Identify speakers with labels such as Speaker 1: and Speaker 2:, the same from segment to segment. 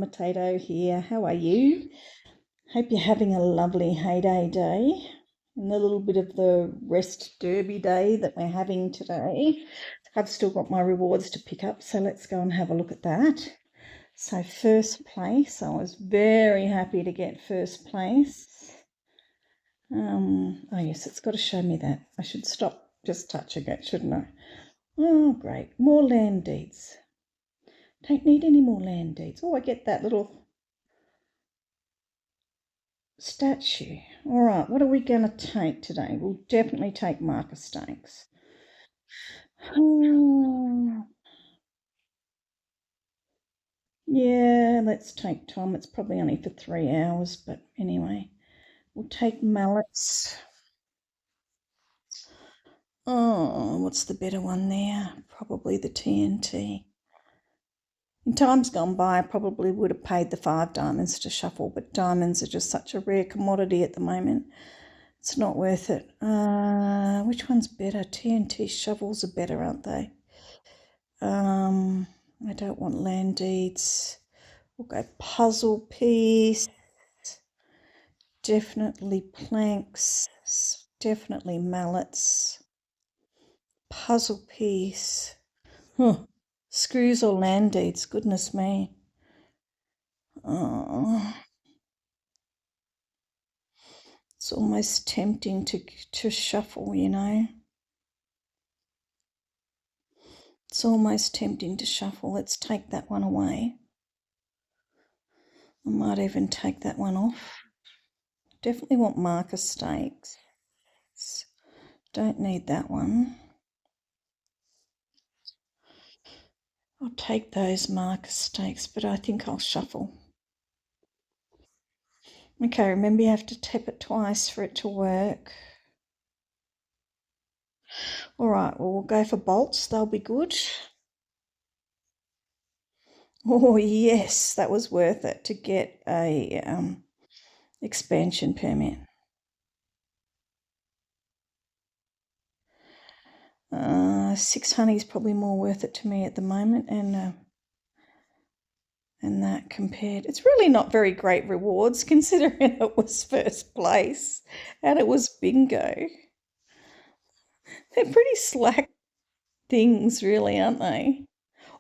Speaker 1: Potato here. How are you? Hope you're having a lovely Hayday day and a little bit of the rest derby day that we're having today. I've still got my rewards to pick up, so let's go and have a look at that. So first place, I was very happy to get first place. Oh yes, it's got to show me that. I should stop just touching it, shouldn't I? Oh great, more land deeds. Don't need any more land deeds. Oh, I get that little statue. All right, what are we going to take today? We'll definitely take marker stakes. Yeah, let's take Tom. It's probably only for 3 hours, but anyway, we'll take mallets. Oh, what's the better one there? Probably the TNT. In times gone by, I probably would have paid the 5 diamonds to shuffle, but diamonds are just such a rare commodity at the moment. It's not worth it. Which one's better? TNT shovels are better, aren't they? I don't want land deeds. We'll go puzzle piece. Definitely planks. Definitely mallets. Puzzle piece. Huh. Screws or land deeds, goodness me. Oh. It's almost tempting to shuffle, you know. It's almost tempting to shuffle. Let's take that one away. I might even take that one off. Definitely want marker stakes. Don't need that one. I'll take those marker stakes, but I think I'll shuffle. Okay, remember you have to tap it twice for it to work. All right, well, we'll go for bolts. They'll be good. Oh, yes, that was worth it to get a expansion permit. 6 honey is probably more worth it to me at the moment, and that compared, it's really not very great rewards considering it was first place and it was bingo. They're pretty slack things, really, aren't they?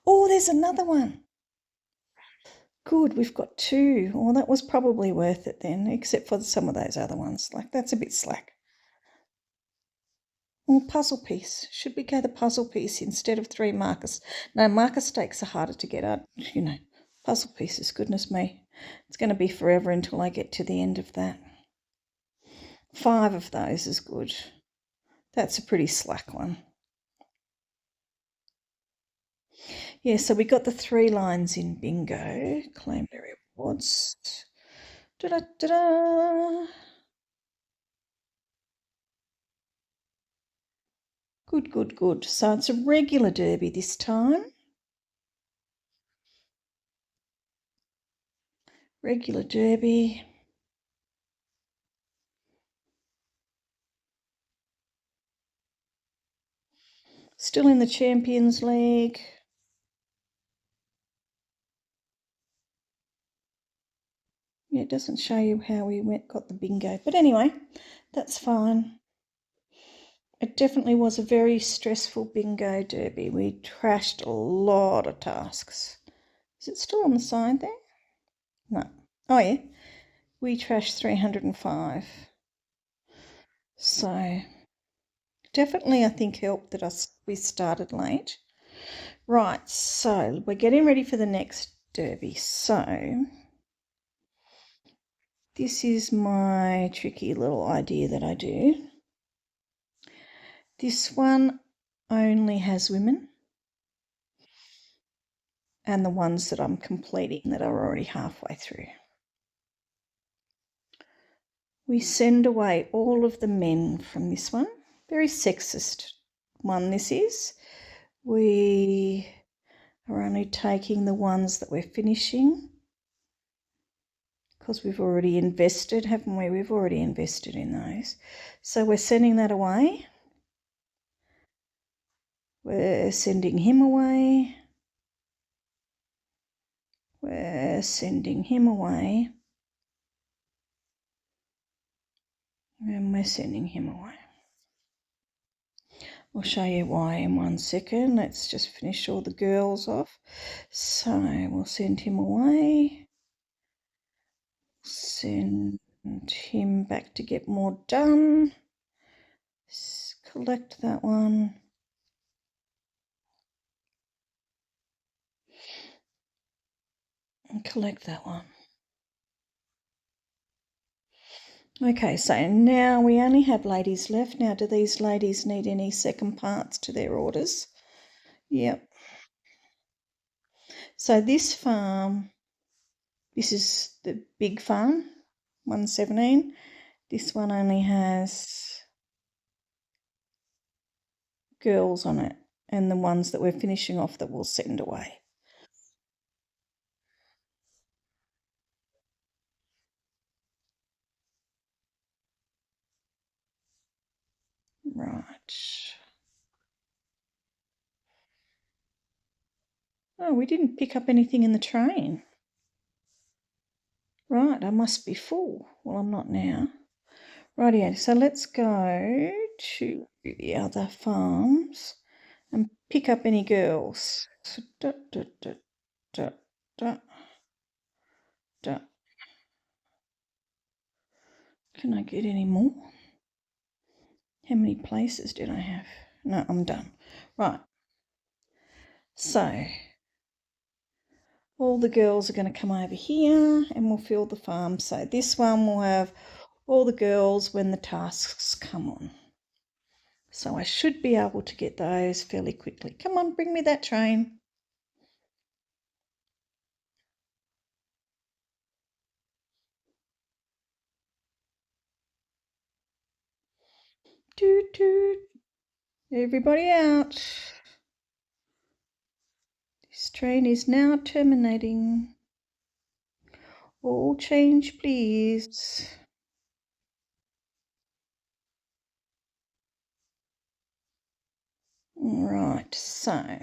Speaker 1: Oh, there's another one. Good, we've got 2. Well, that was probably worth it then, except for some of those other ones. Like, that's a bit slack. Well, puzzle piece. Should we go the puzzle piece instead of 3 markers? No, marker stakes are harder to get out, you know. Puzzle pieces, goodness me. It's going to be forever until I get to the end of that. 5 of those is good. That's a pretty slack one. Yeah, so we got the 3 lines in bingo. Claim the rewards. Da-da-da-da. Good, good, good. So it's a regular derby this time. Regular derby. Still in the Champions League. Yeah, it doesn't show you how we got the bingo. But anyway, that's fine. It definitely was a very stressful bingo derby. We trashed a lot of tasks. Is it still on the side there? No. Oh, yeah. We trashed 305. So definitely I think helped that we started late. Right, so we're getting ready for the next derby. So this is my tricky little idea that I do. This one only has women and the ones that I'm completing that are already halfway through. We send away all of the men from this one. Very sexist one this is. We are only taking the ones that we're finishing because we've already invested, haven't we? We've already invested in those. So we're sending that away. We're sending him away. We're we're sending him away. And we're sending him away. I'll show you why in 1 second. Let's just finish all the girls off. So we'll send him away. Send him back to get more done. Collect that one. And collect that one. Okay, so now we only have ladies left. Now, do these ladies need any second parts to their orders? Yep. So this farm, this is the big farm, 117. This one only has girls on it, and the ones that we're finishing off that we'll send away. Right. Oh, we didn't pick up anything in the train. Right, I must be full. Well, I'm not now. Rightio, so let's go to the other farms and pick up any girls. So, Can I get any more? How many places did I have? No, I'm done. Right. So all the girls are going to come over here and we'll fill the farm. So this one will have all the girls when the tasks come on. So I should be able to get those fairly quickly. Come on, bring me that train. Toot toot. Everybody out. This train is now terminating. All change, please. Right, so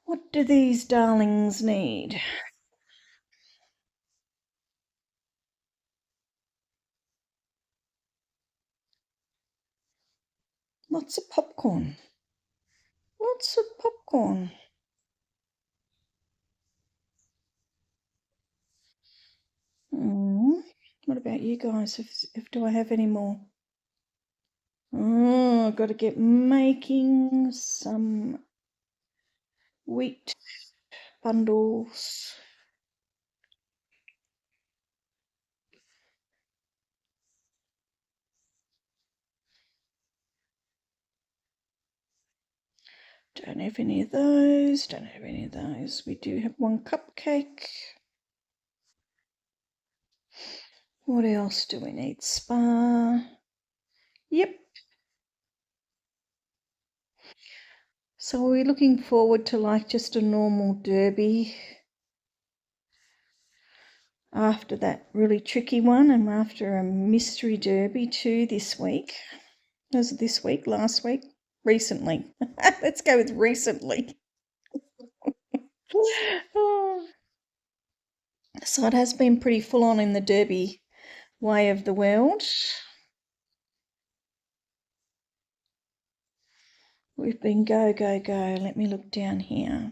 Speaker 1: what do these darlings need? Lots of popcorn. Lots of popcorn. What about you guys? If do I have any more? Oh, I've got to get making some wheat bundles. Don't have any of those. Don't have any of those. We do have one cupcake. What else do we need? Spa. Yep. So are we looking forward to like just a normal derby after that really tricky one and after a mystery derby too this week? Was it this week? Last week? Recently. Let's go with recently. Oh. So it has been pretty full on in the derby way of the world. We've been go, go, go. Let me look down here.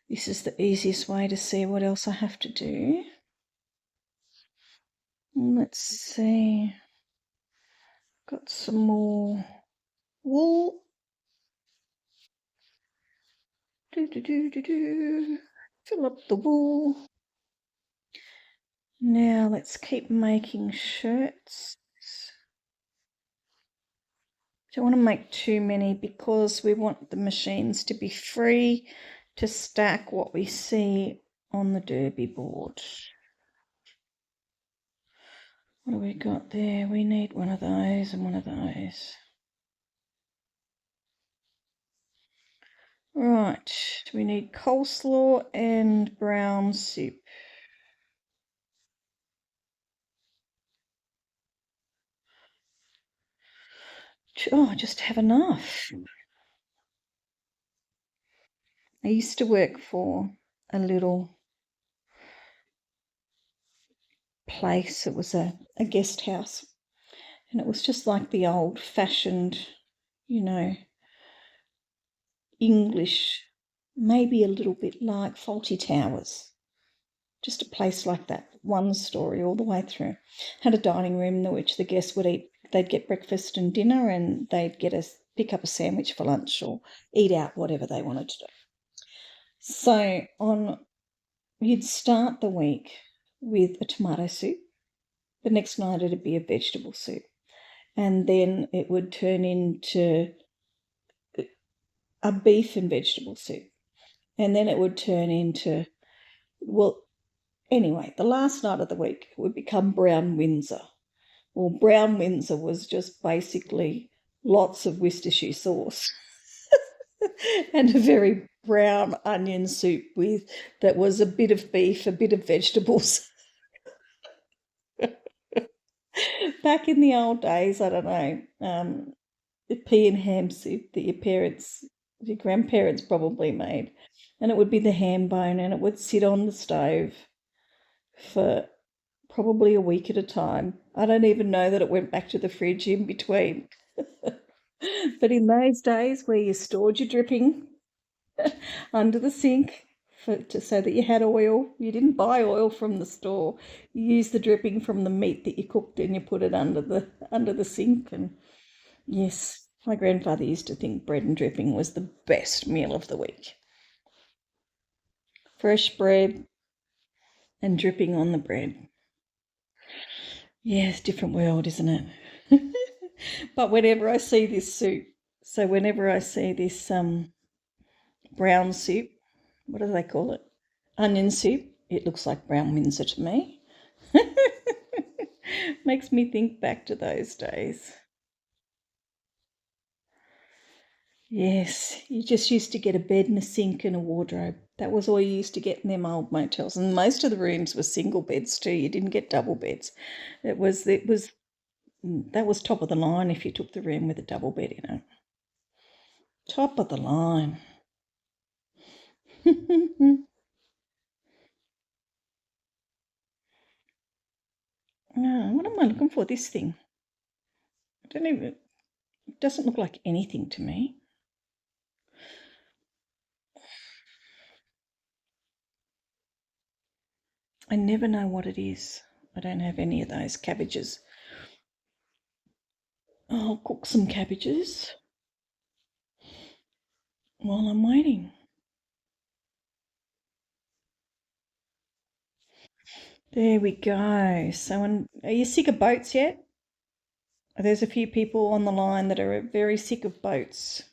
Speaker 1: This is the easiest way to see what else I have to do. Let's see. Got some more wool. Fill up the wool. Now let's keep making shirts. Don't want to make too many because we want the machines to be free to stack what we see on the derby board. What have we got there? We need one of those and one of those. Right, we need coleslaw and brown soup. Oh, I just have enough. I used to work for a little place. It was a guest house, and it was just like the old-fashioned, you know, English, maybe a little bit like Faulty Towers. Just a place like that, one story all the way through. Had a dining room in which the guests would eat. They'd get breakfast and dinner, and they'd pick up a sandwich for lunch or eat out, whatever they wanted to do. So you'd start the week with a tomato soup. The next night it'd be a vegetable soup, and then it would turn into a beef and vegetable soup, and then it would turn into, well, anyway, the last night of the week would become brown Windsor. Well, brown Windsor was just basically lots of Worcestershire sauce and a very brown onion soup that was a bit of beef, a bit of vegetables. Back in the old days, I don't know, the pea and ham soup that your grandparents probably made, and it would be the ham bone, and it would sit on the stove for probably a week at a time. I don't even know that it went back to the fridge in between. But in those days where you stored your dripping under the sink so that you had oil, you didn't buy oil from the store. You used the dripping from the meat that you cooked and you put it under the sink. And yes, my grandfather used to think bread and dripping was the best meal of the week. Fresh bread and dripping on the bread. Yes, different world, isn't it? But whenever I see this soup, so whenever I see this brown soup, what do they call it? Onion soup, it looks like brown Windsor to me. Makes me think back to those days. Yes, you just used to get a bed and a sink and a wardrobe. That was all you used to get in them old motels. And most of the rooms were single beds too. You didn't get double beds. That was top of the line if you took the room with a double bed in it. Top of the line. What am I looking for? This thing. I don't even, it doesn't look like anything to me. I never know what it is. I don't have any of those cabbages. I'll cook some cabbages while I'm waiting. There we go. So, are you sick of boats yet? There's a few people on the line that are very sick of boats.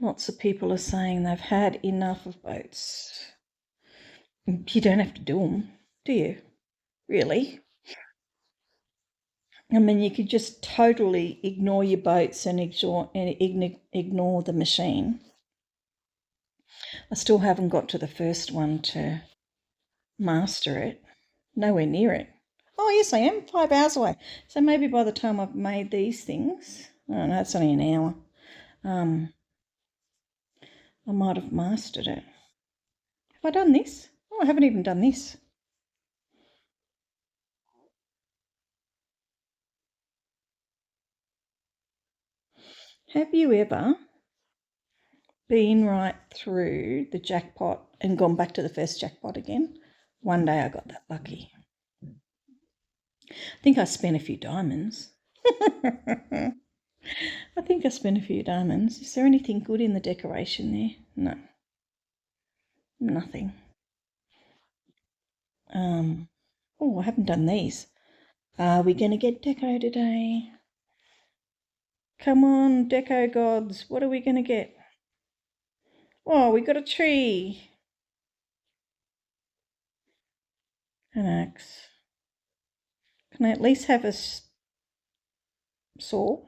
Speaker 1: Lots of people are saying they've had enough of boats. You don't have to do them, do you? Really? I mean, you could just totally ignore your boats and ignore the machine. I still haven't got to the first one to master it. Nowhere near it. Oh, yes, I am. 5 hours away. So maybe by the time I've made these things, oh no, it's only an hour. I might have mastered it. Have I done this? Oh, I haven't even done this. Have you ever been right through the jackpot and gone back to the first jackpot again? One day I got that lucky. I think I spent a few diamonds. I think I spent a few diamonds. Is there anything good in the decoration there? No. Nothing. Oh, I haven't done these. Are we going to get deco today? Come on, deco gods. What are we going to get? Oh, we got a tree. An axe. Can I at least have a saw?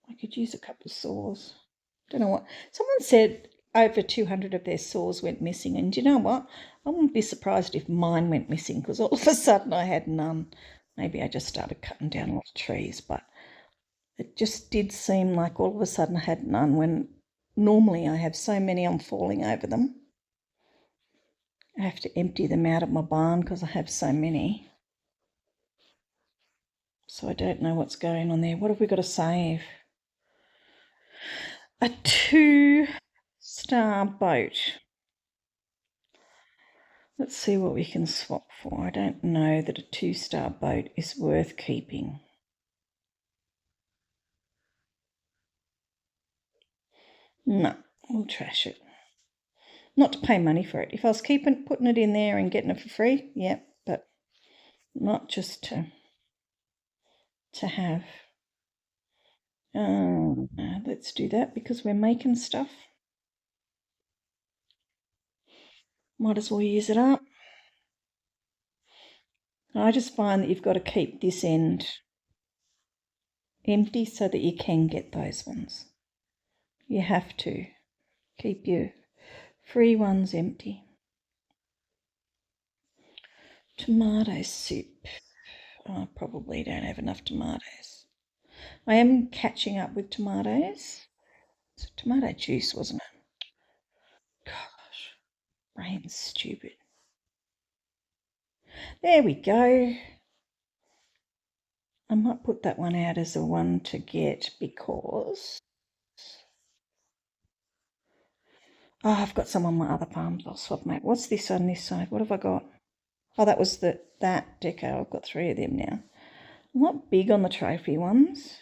Speaker 1: I could use a couple of saws. Don't know what. Someone said over 200 of their saws went missing, and do you know what? I wouldn't be surprised if mine went missing because all of a sudden I had none. Maybe I just started cutting down a lot of trees, but it just did seem like all of a sudden I had none when normally I have so many I'm falling over them. I have to empty them out of my barn because I have so many. So I don't know what's going on there. What have we got to save? A 2-star boat. Let's see what we can swap for. I don't know that a 2-star boat is worth keeping. No, we'll trash it. Not to pay money for it. If I was putting it in there and getting it for free, yeah, but not just to have. Let's do that because we're making stuff. Might as well use it up. I just find that you've got to keep this end empty so that you can get those ones. You have to keep your free ones empty. Tomato soup. I probably don't have enough tomatoes. I am catching up with tomatoes. It's tomato juice, wasn't it? Gosh, brain's stupid. There we go. I might put that one out as a one to get because I've got some on my other farms. I'll swap them out. What's this on this side? What have I got? Oh, that was that deco. I've got 3 of them now. I'm not big on the trophy ones.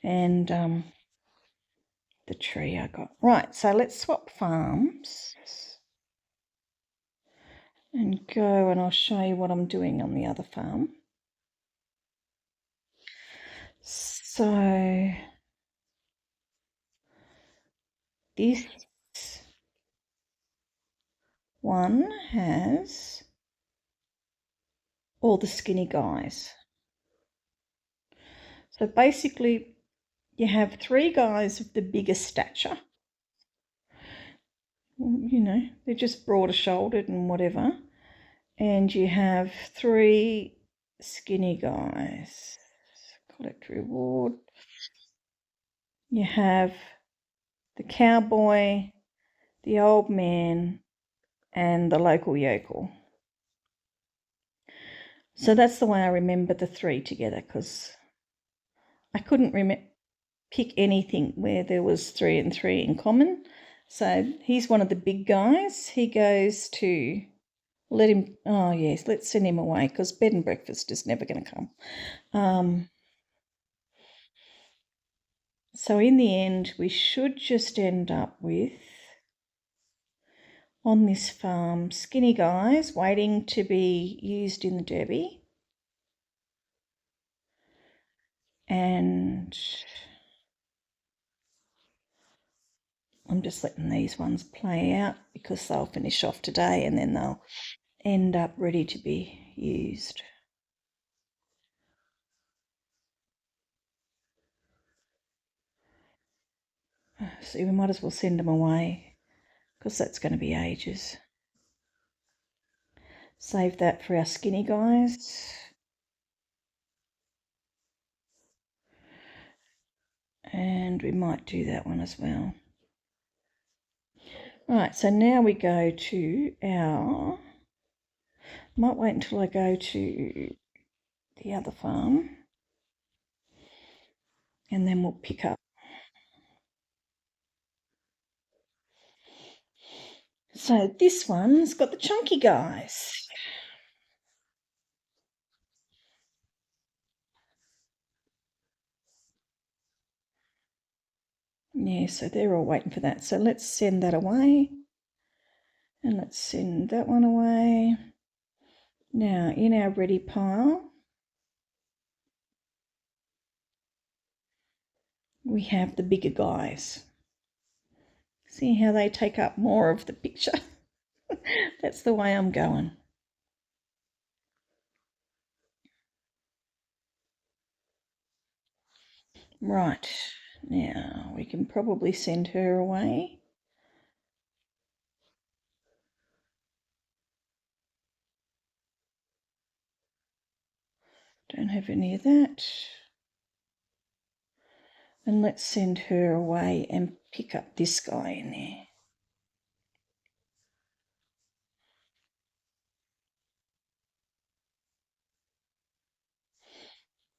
Speaker 1: And the tree I got. Right, so let's swap farms and go, and I'll show you what I'm doing on the other farm. So this one has all the skinny guys. So basically you have 3 guys of the bigger stature. You know, they're just broader shouldered and whatever. And you have 3 skinny guys. Collect reward. You have the cowboy, the old man, and the local yokel. So that's the way I remember the 3 together, because I couldn't pick anything where there was 3 and 3 in common. So he's one of the big guys. He goes to let's send him away because bed and breakfast is never going to come. So in the end, we should just end up with, on this farm, skinny guys waiting to be used in the derby. And I'm just letting these ones play out because they'll finish off today and then they'll end up ready to be used. See, we might as well send them away because that's going to be ages. Save that for our skinny guys. And we might do that one as well. Right, so now we go to our, might wait until I go to the other farm and then we'll pick up. So this one's got the chunky guys. Yeah, so they're all waiting for that. So let's send that away. And let's send that one away. Now, in our ready pile, we have the bigger guys. See how they take up more of the picture? That's the way I'm going. Right, now we can probably send her away. Don't have any of that. And let's send her away and pick up this guy in there.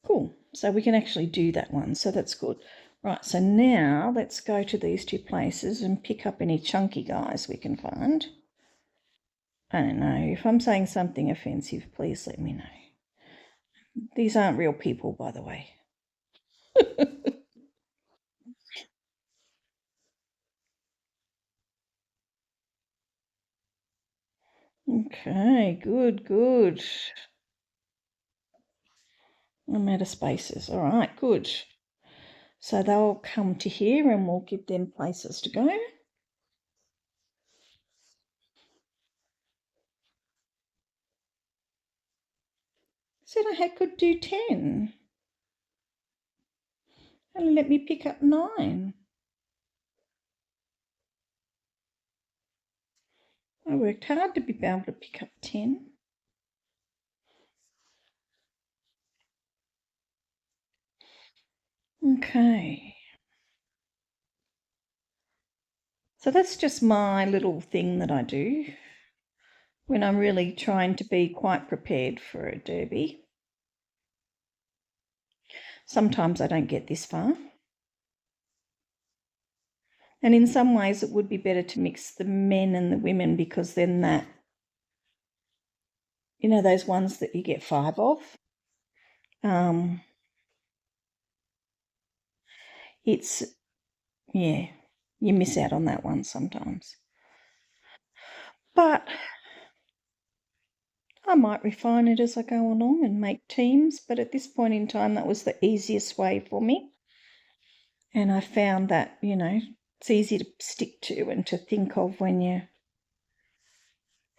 Speaker 1: Cool. So we can actually do that one. So that's good. Right, so now let's go to these two places and pick up any chunky guys we can find. I don't know. If I'm saying something offensive, please let me know. These aren't real people, by the way. Okay, good, good. I'm out of spaces. All right, good. So they'll come to here and we'll give them places to go. Said I could do 10. And let me pick up 9. I worked hard to be able to pick up 10. Okay. So that's just my little thing that I do when I'm really trying to be quite prepared for a derby. Sometimes I don't get this far. And in some ways it would be better to mix the men and the women, because then that, you know, those ones that you get 5 of, it's, yeah, you miss out on that one sometimes. But I might refine it as I go along and make teams, but at this point in time, that was the easiest way for me. And I found that, you know, it's easy to stick to and to think of when you're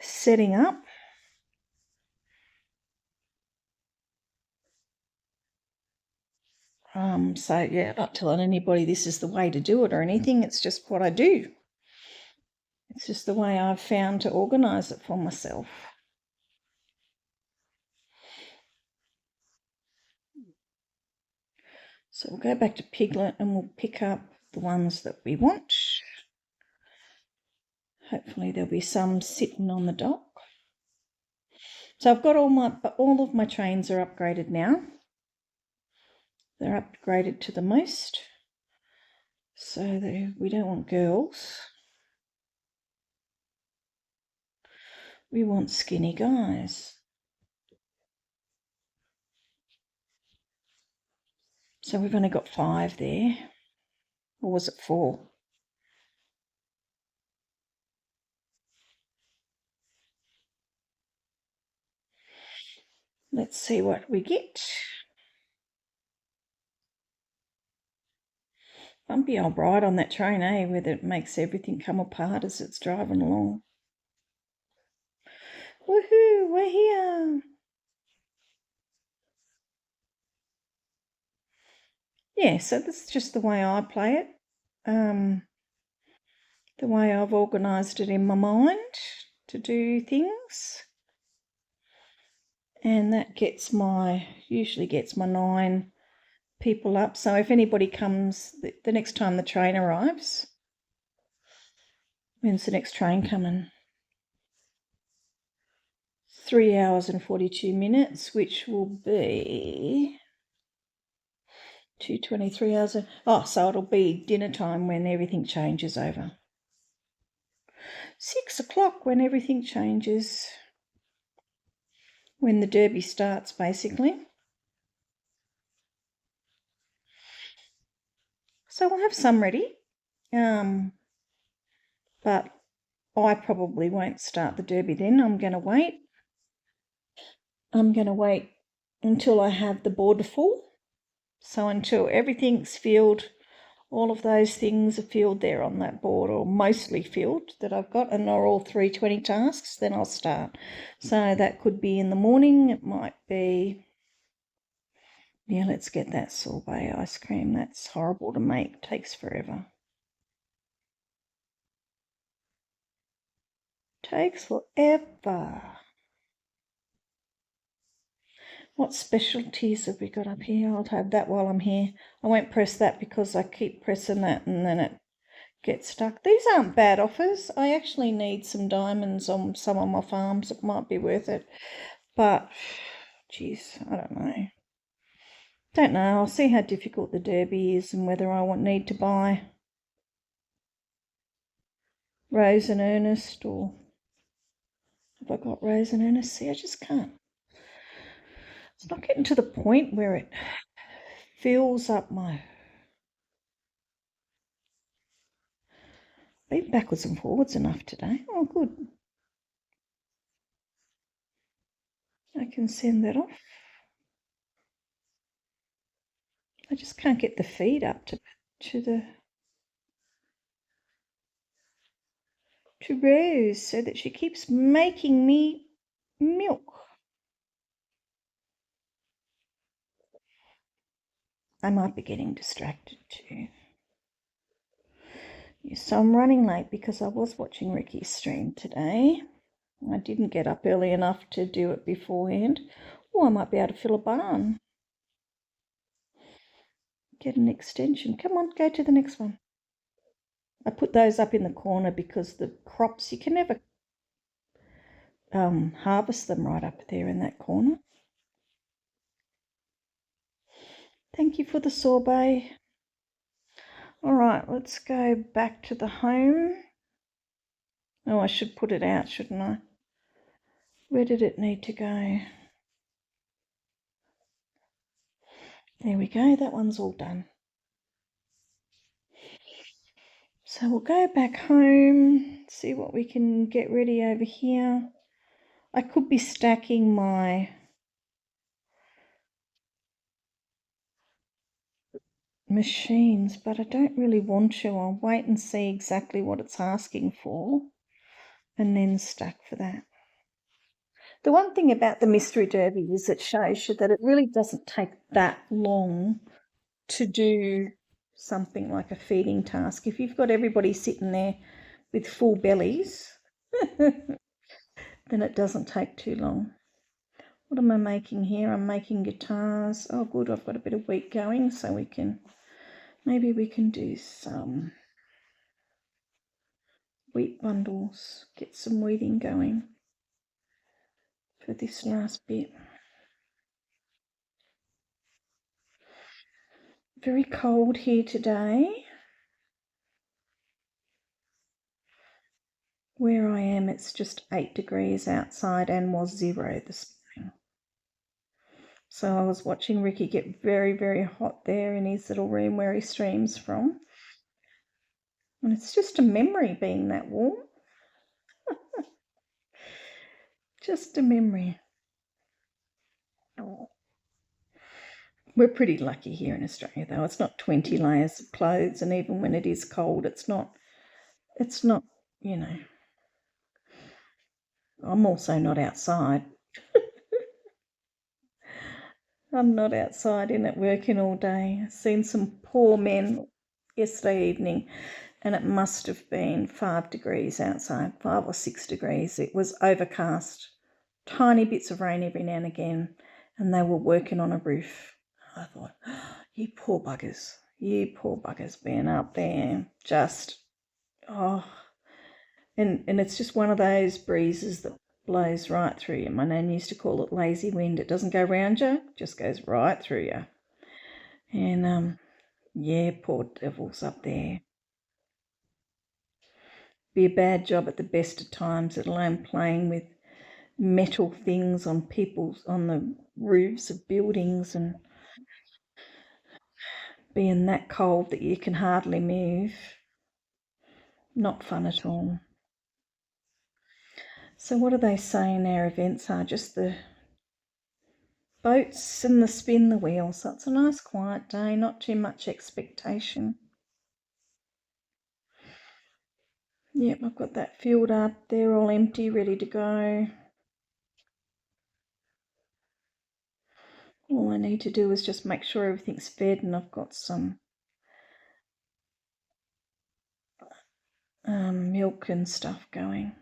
Speaker 1: setting up. So, yeah, I'm not telling anybody this is the way to do it or anything. It's just what I do. It's just the way I've found to organise it for myself. So we'll go back to Piglet and we'll pick up the ones that we want. Hopefully there'll be some sitting on the dock. So I've got all of my trains are upgraded now. They're upgraded to the most. So we don't want girls. We want skinny guys. So we've only got 5 there. Or was it 4? Let's see what we get. Bumpy old ride on that train, eh? Where it makes everything come apart as it's driving along. Woohoo, we're here. Yeah, so this is just the way I play it. The way I've organised it in my mind to do things. And that usually gets my 9 people up. So if anybody comes, the next time the train arrives, when's the next train coming? 3 hours and 42 minutes, which will be 2:23 hours. So it'll be dinner time when everything changes over. 6 o'clock when everything changes, when the derby starts, basically. So we'll have some ready, but I probably won't start the derby then. I'm going to wait. I'm going to wait until I have the board full. So until everything's filled, all of those things are filled there on that board, or mostly filled that I've got, and are all 320 tasks, then I'll start. So that could be in the morning. It might be, yeah, let's get that sorbet ice cream. That's horrible to make, takes forever. Takes forever. What specialties have we got up here? I'll have that while I'm here. I won't press that because I keep pressing that and then it gets stuck. These aren't bad offers. I actually need some diamonds on some of my farms. It might be worth it. But, geez, I don't know. Don't know. I'll see how difficult the derby is and whether I need to buy Rose and Ernest, or have I got Rose and Ernest? See, I just can't. It's not getting to the point where it fills up my... Been backwards and forwards enough today. Oh, good. I can send that off. I just can't get the feed up to Rose so that she keeps making me milk. I might be getting distracted too. Yes, so I'm running late because I was watching Ricky's stream today. I didn't get up early enough to do it beforehand. Oh, I might be able to fill a barn. Get an extension. Come on, go to the next one. I put those up in the corner because the crops, you can never harvest them right up there in that corner. Thank you for the sorbet. All right, let's go back to the home. Oh, I should put it out, shouldn't I? Where did it need to go? There we go, that one's all done. So we'll go back home, see what we can get ready over here. I could be stacking my machines, but I don't really want to. I'll wait and see exactly what it's asking for and then stack for that. The one thing about the Mystery Derby is it shows you that it really doesn't take that long to do something like a feeding task. If you've got everybody sitting there with full bellies, then it doesn't take too long. What am I making here? I'm making guitars. Oh, good, I've got a bit of wheat going, so maybe we can do some wheat bundles, get some wheating going for this last bit. Very cold here today. Where I am, it's just 8 degrees outside and was 0 this morning. So I was watching Ricky get very, very hot there in his little room where he streams from. And it's just a memory being that warm. Just a memory. Oh. We're pretty lucky here in Australia, though. It's not 20 layers of clothes, and even when it is cold, it's not, you know. I'm also not outside. I'm not outside in it working all day. I've seen some poor men yesterday evening, and it must have been 5 degrees outside, 5 or 6 degrees. It was overcast, tiny bits of rain every now and again, and they were working on a roof. I thought, you poor buggers being up there, just, oh. And it's just one of those breezes that blows right through you. My nan used to call it lazy wind. It doesn't go round you, it just goes right through you. And yeah, poor devils up there. Be a bad job at the best of times, let alone playing with metal things on the roofs of buildings and being that cold that you can hardly move. Not fun at all. So what are they saying our events are? Just the boats and the spin the wheel. So it's a nice quiet day, not too much expectation. Yep, I've got that filled up. They're all empty, ready to go. All I need to do is just make sure everything's fed, and I've got some milk and stuff going.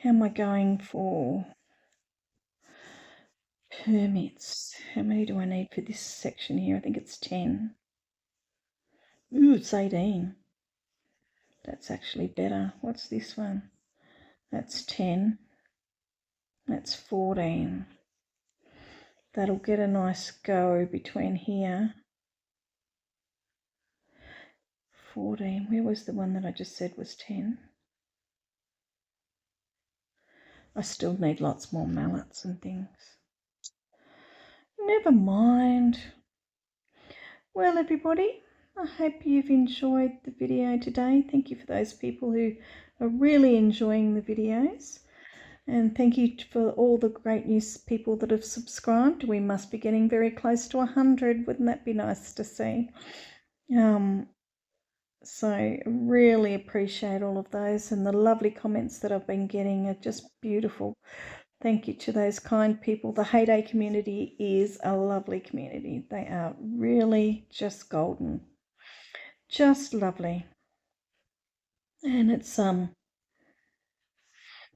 Speaker 1: How am I going for Permits. How many do I need for this section here? I think it's 10. Ooh, it's 18. That's actually better. What's this one? That's 10. That's 14. That'll get a nice go between here. 14. Where was the one that I just said was 10? I still need lots more mallets and things. Never mind. Well, everybody, I hope you've enjoyed the video today. Thank you for those people who are really enjoying the videos. And thank you for all the great new people that have subscribed. We must be getting very close to 100. Wouldn't that be nice to see? So really appreciate all of those, and the lovely comments that I've been getting are just beautiful. Thank you to those kind people. The Hayday community is a lovely community. They are really just golden. Just lovely. And it's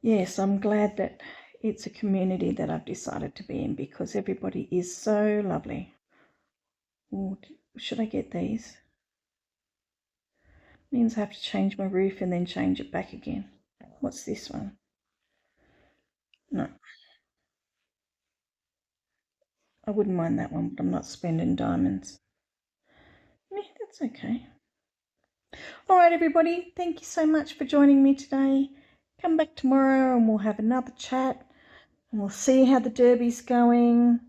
Speaker 1: yes, I'm glad that it's a community that I've decided to be in, because everybody is so lovely. Ooh, should I get these? Means I have to change my roof and then change it back again. What's this one? No. I wouldn't mind that one, but I'm not spending diamonds. Yeah, that's okay. All right, everybody, thank you so much for joining me today. Come back tomorrow and we'll have another chat and we'll see how the derby's going,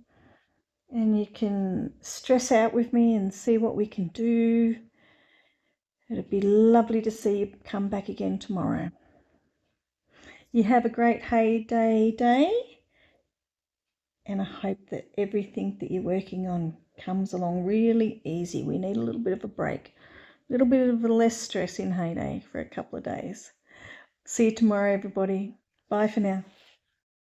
Speaker 1: and you can stress out with me and see what we can do. It'd be lovely to see you come back again tomorrow. You have a great Hayday day, and I hope that everything that you're working on comes along really easy. We need a little bit of a break, a little bit of less stress in Hayday for a couple of days. See you tomorrow, everybody. Bye for now.